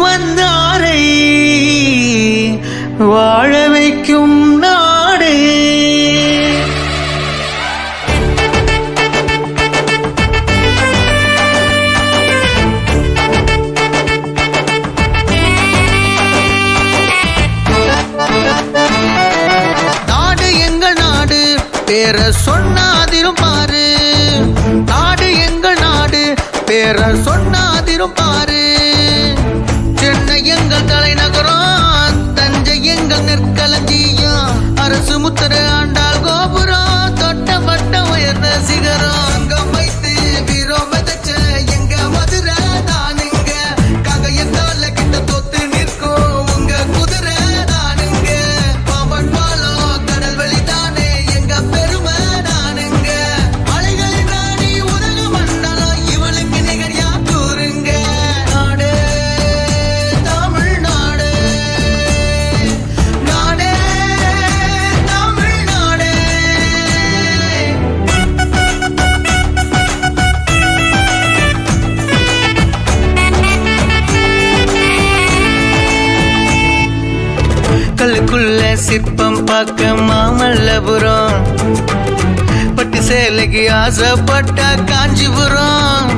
வந்தாரை வாழ வைக்கும் நாடு. நாடு எங்கள் நாடு பேர சொன்னாதிரும் பாரு. நாடு எங்கள் நாடு பேர சொன்னாதிரும் பாரு. சென்னை எங்கள் தலைநகரம், தஞ்சை எங்கள் நெற்களஞ்சியம், அரசு முத்திர ஆண்டாள் கோபுரம், தொட்ட வட்ட உயர்ந்த சிகரம். அங்கம் வைத்து வீரம் விதைச்ச எங்க மதுரை தானுங்க, கங்கைய கால கிட்ட தொத்து நிற்கும் உங்க குதிரை தானுங்க. பாம்பன் பாலம் கடல் வெளி தானே எங்க பெருமை தானுங்க. அலைகளின் ராணி உலக மண்டலம் இவளுக்கு நிகரியா கூறுங்க. நாடு தமிழ்நாடு, நாடே தமிழ்நாடு. கல்லுக்குள்ள சிற்பம் பார்க்க மாமல்லபுரம், பட்டு சேலைக்கு ஆசைப்பட்ட காஞ்சிபுரம்.